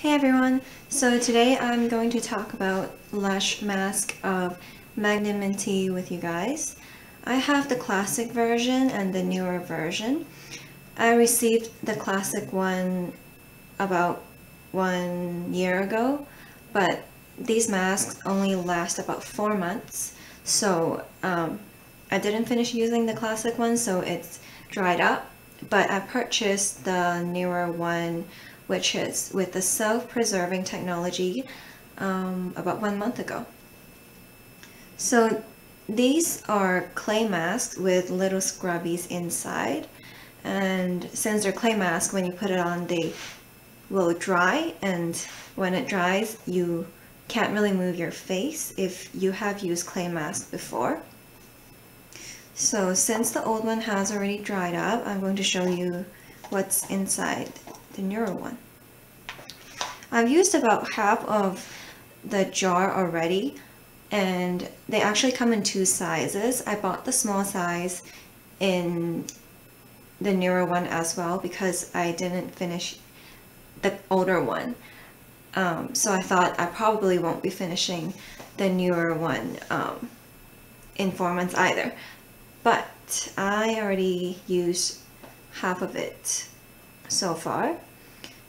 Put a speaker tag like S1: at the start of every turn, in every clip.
S1: Hey everyone! So today I'm going to talk about Lush mask of Magnaminty with you guys. I have the classic version and the newer version. I received the classic one about 1 year ago, but these masks only last about 4 months. So I didn't finish using the classic one, so it's dried up. But I purchased the newer one, which is with the self-preserving technology, about 1 month ago. So these are clay masks with little scrubbies inside, and since they're clay masks, when you put it on they will dry, and when it dries you can't really move your face if you have used clay masks before. So since the old one has already dried up, I'm going to show you what's inside the newer one. I've used about half of the jar already, and they actually come in 2 sizes. I bought the small size in the newer one as well because I didn't finish the older one. So I thought I probably won't be finishing the newer one in 4 months either. But I already used half of it so far.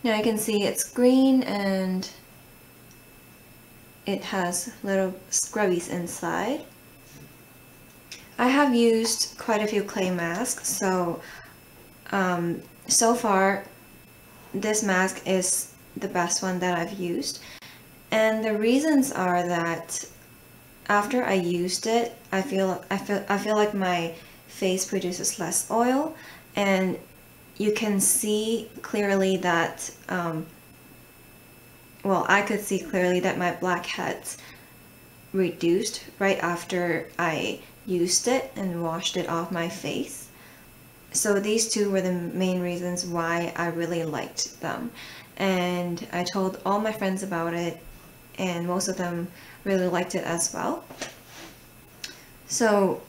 S1: Now you can see it's green and it has little scrubbies inside. I have used quite a few clay masks, so so far this mask is the best one that I've used. And the reasons are that after I used it, I feel like my face produces less oil, and you can see clearly that, well, I could see clearly that my blackheads reduced right after I used it and washed it off my face. So these two were the main reasons why I really liked them. And I told all my friends about it, and most of them really liked it as well. So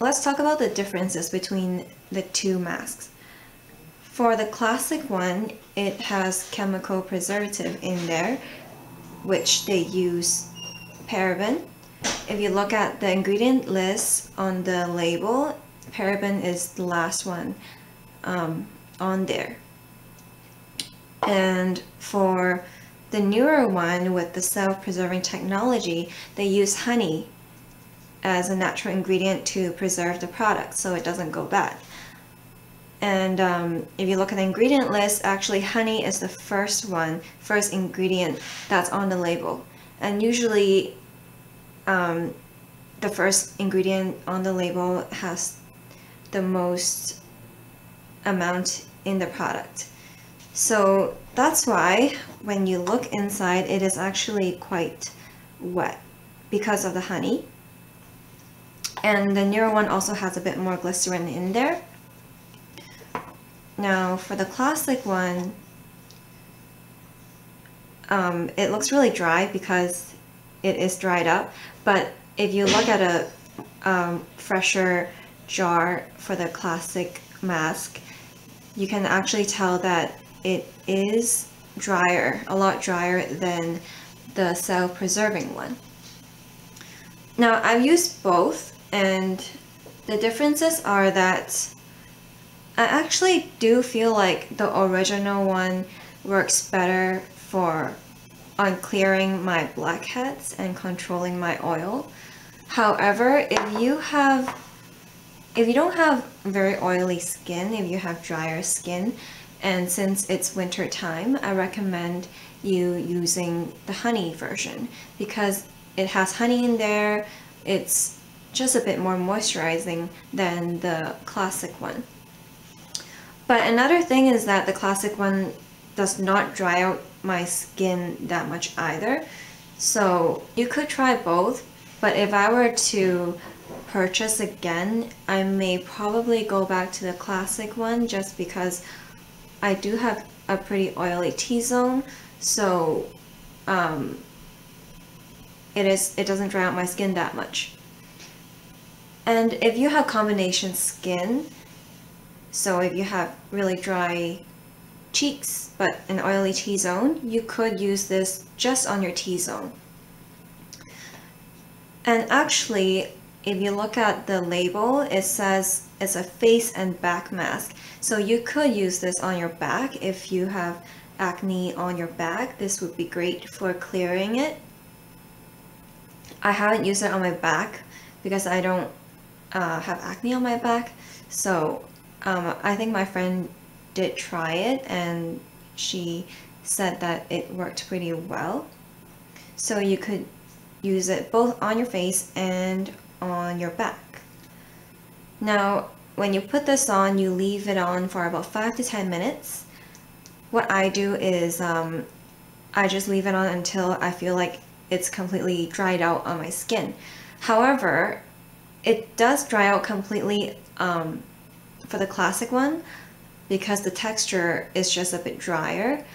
S1: let's talk about the differences between the 2 masks. For the classic one, it has chemical preservative in there, which they use paraben. If you look at the ingredient list on the label, paraben is the last one on there. And for the newer one with the self-preserving technology, they use honey as a natural ingredient to preserve the product so it doesn't go bad. And if you look at the ingredient list, actually honey is the first ingredient that's on the label. And usually the first ingredient on the label has the most amount in the product. So that's why when you look inside, it is actually quite wet because of the honey. And the newer one also has a bit more glycerin in there. Now for the classic one, it looks really dry because it is dried up. But if you look at a fresher jar for the classic mask, you can actually tell that it is drier, a lot drier than the self-preserving one. Now I've used both, and the differences are that I actually do feel like the original one works better on clearing my blackheads and controlling my oil. However, if you don't have very oily skin, if you have drier skin, and since it's winter time, I recommend you using the honey version because it has honey in there. It's just a bit more moisturizing than the classic one. But another thing is that the classic one does not dry out my skin that much either. So you could try both, but if I were to purchase again, I may probably go back to the classic one just because I do have a pretty oily T-zone, so it doesn't dry out my skin that much. And if you have combination skin, so if you have really dry cheeks but an oily T-zone, you could use this just on your T-zone. And actually, if you look at the label, it says it's a face and back mask. So you could use this on your back if you have acne on your back. This would be great for clearing it. I haven't used it on my back because I don't have acne on my back. So I think my friend did try it and she said that it worked pretty well. So you could use it both on your face and on your back. Now, when you put this on, you leave it on for about 5 to 10 minutes. What I do is I just leave it on until I feel like it's completely dried out on my skin. However, it does dry out completely for the classic one because the texture is just a bit drier.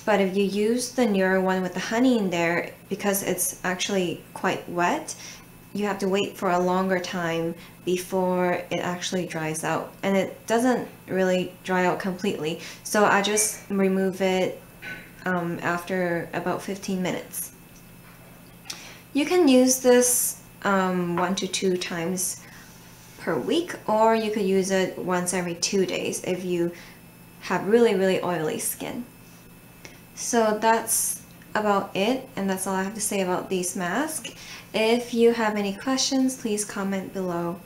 S1: But if you use the newer one with the honey in there, because it's actually quite wet, you have to wait for a longer time before it actually dries out. And it doesn't really dry out completely. So I just remove it after about 15 minutes. You can use this 1 to 2 times per week, or you could use it once every 2 days if you have really oily skin. So that's about it, and that's all I have to say about these masks. If you have any questions, please comment below.